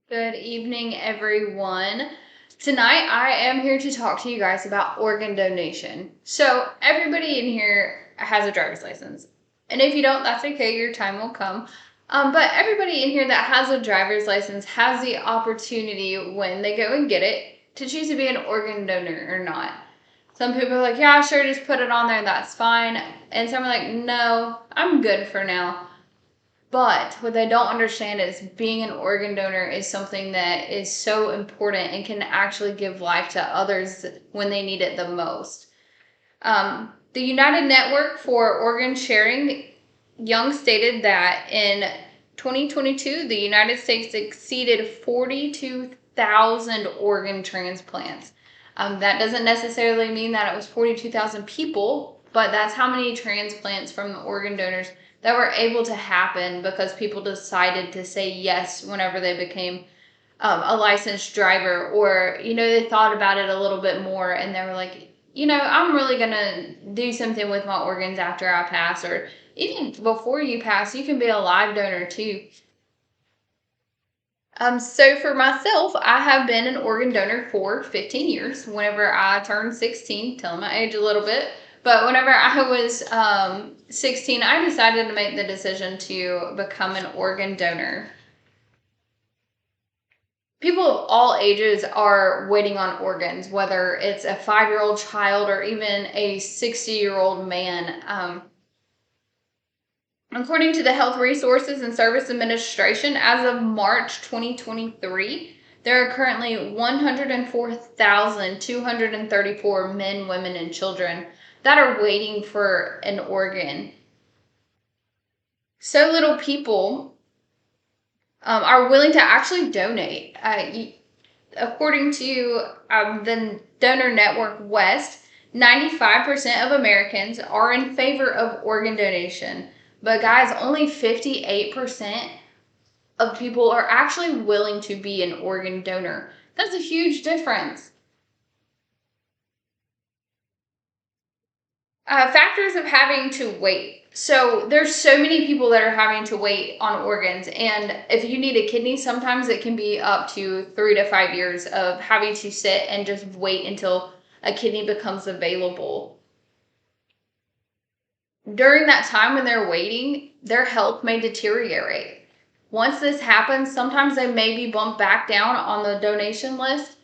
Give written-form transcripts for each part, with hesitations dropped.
Good evening, everyone. Tonight, I am here to talk to you guys about organ donation. So, everybody in here has a driver's license. And if you don't, that's okay, your time will come. But everybody in here that has a driver's license has the opportunity when they go and get it to choose to be an organ donor or not. Some people are like, yeah, sure, just put it on there, that's fine. And some are like, no, I'm good for now. But what they don't understand is being an organ donor is something that is so important and can actually give life to others when they need it the most. The United Network for Organ Sharing Young stated that in 2022, the United States exceeded 42,000 organ transplants. That doesn't necessarily mean that it was 42,000 people, but that's how many transplants from the organ donors that were able to happen because people decided to say yes whenever they became a licensed driver, or they thought about it a little bit more and they were like, I'm really gonna do something with my organs after I pass, or even before you pass, you can be a live donor too. So for myself, I have been an organ donor for 15 years. Whenever I turned 16, telling my age a little bit, but whenever I was 16, I decided to make the decision to become an organ donor. People of all ages are waiting on organs, whether it's a 5-year-old child or even a 60-year-old man. According to the Health Resources and Service Administration, as of March 2023, there are currently 104,234 men, women, and children that are waiting for an organ. So little people are willing to actually donate. According to the Donor Network West, 95% of Americans are in favor of organ donation. But guys, only 58% of people are actually willing to be an organ donor. That's a huge difference. Factors of having to wait. So there's so many people that are having to wait on organs, and if you need a kidney, sometimes it can be up to 3 to 5 years of having to sit and just wait until a kidney becomes available. During that time when they're waiting, their health may deteriorate. Once this happens, sometimes they may be bumped back down on the donation list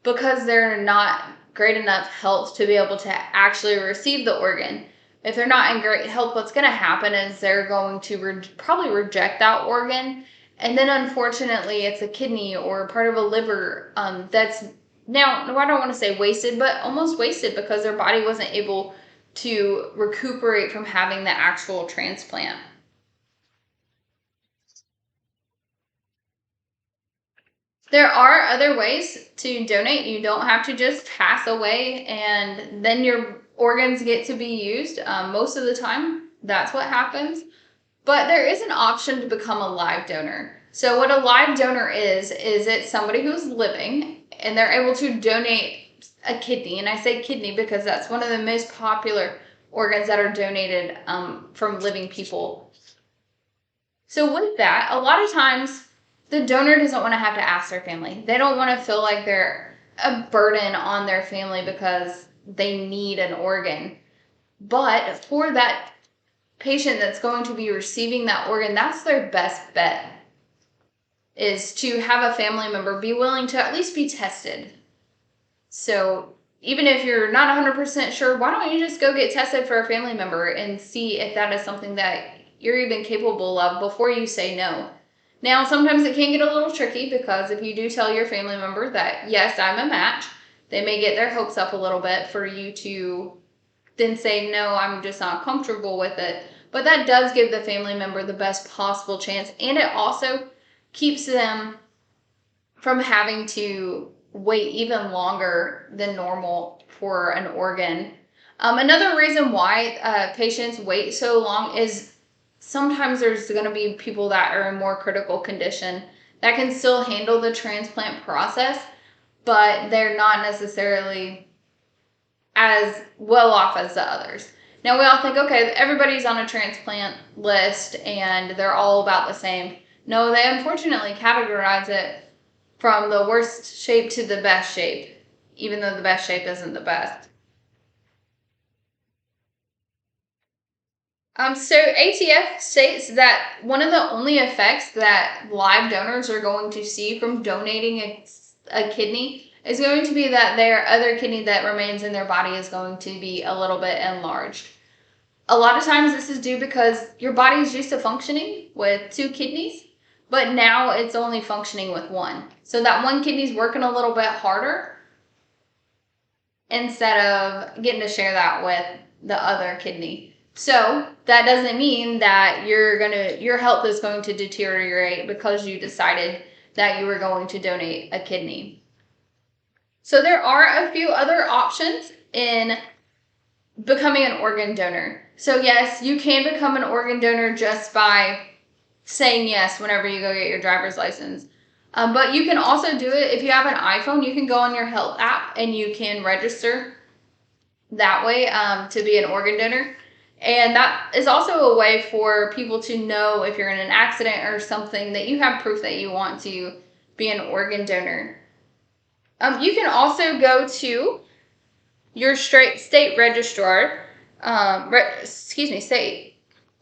because they're not great enough health to be able to actually receive the organ. If they're not in great health, what's going to happen is they're going to probably reject that organ. And then unfortunately, it's a kidney or part of a liver that's now, I don't want to say wasted, but almost wasted because their body wasn't able to recuperate from having the actual transplant. There are other ways to donate. You don't have to just pass away and then your organs get to be used. Most of the time, that's what happens. But there is an option to become a live donor. So what a live donor is it's somebody who's living and they're able to donate a kidney. And I say kidney because that's one of the most popular organs that are donated from living people. So with that, a lot of times the donor doesn't want to have to ask their family. They don't want to feel like they're a burden on their family because they need an organ. But for that patient that's going to be receiving that organ, that's their best bet, is to have a family member be willing to at least be tested. So even if you're not 100% sure, why don't you just go get tested for a family member and see if that is something that you're even capable of before you say no. Now, sometimes it can get a little tricky because if you do tell your family member that, yes, I'm a match, they may get their hopes up a little bit for you to then say, no, I'm just not comfortable with it. But that does give the family member the best possible chance, and it also keeps them from having to wait even longer than normal for an organ. Another reason why patients wait so long is sometimes there's going to be people that are in more critical condition that can still handle the transplant process, but they're not necessarily as well off as the others. Now we all think, okay, everybody's on a transplant list and they're all about the same. No, they unfortunately categorize it from the worst shape to the best shape, even though the best shape isn't the best. So ATF states that one of the only effects that live donors are going to see from donating a kidney is going to be that their other kidney that remains in their body is going to be a little bit enlarged. A lot of times this is due because your body is used to functioning with 2 kidneys, but now it's only functioning with 1. So that 1 kidney is working a little bit harder instead of getting to share that with the other kidney. So that doesn't mean that your health is going to deteriorate because you decided that you were going to donate a kidney. So there are a few other options in becoming an organ donor. So yes, you can become an organ donor just by saying yes whenever you go get your driver's license. But you can also do it if you have an iPhone. You can go on your health app and you can register that way to be an organ donor. And that is also a way for people to know if you're in an accident or something that you have proof that you want to be an organ donor. You can also go to your state registrar, state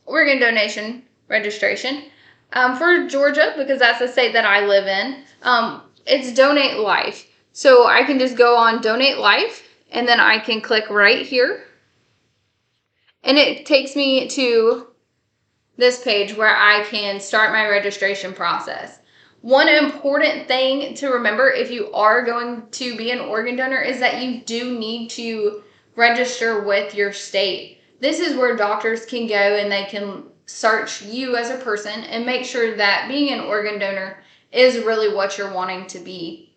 organ donation registration. For Georgia, because that's the state that I live in, it's Donate Life. So I can just go on Donate Life, and then I can click right here. And it takes me to this page where I can start my registration process. One important thing to remember if you are going to be an organ donor is that you do need to register with your state. This is where doctors can go and they can search you as a person and make sure that being an organ donor is really what you're wanting to be.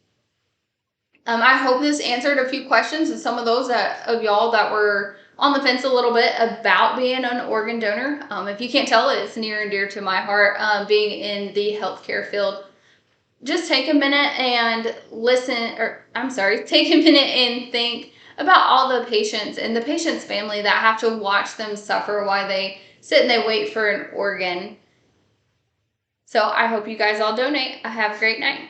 I hope this answered a few questions and some of those of y'all that were on the fence a little bit about being an organ donor. If you can't tell, it's near and dear to my heart being in the healthcare field. Just take a minute and take a minute and think about all the patients and the patient's family that have to watch them suffer while they sit and they wait for an organ. So I hope you guys all donate. Have a great night.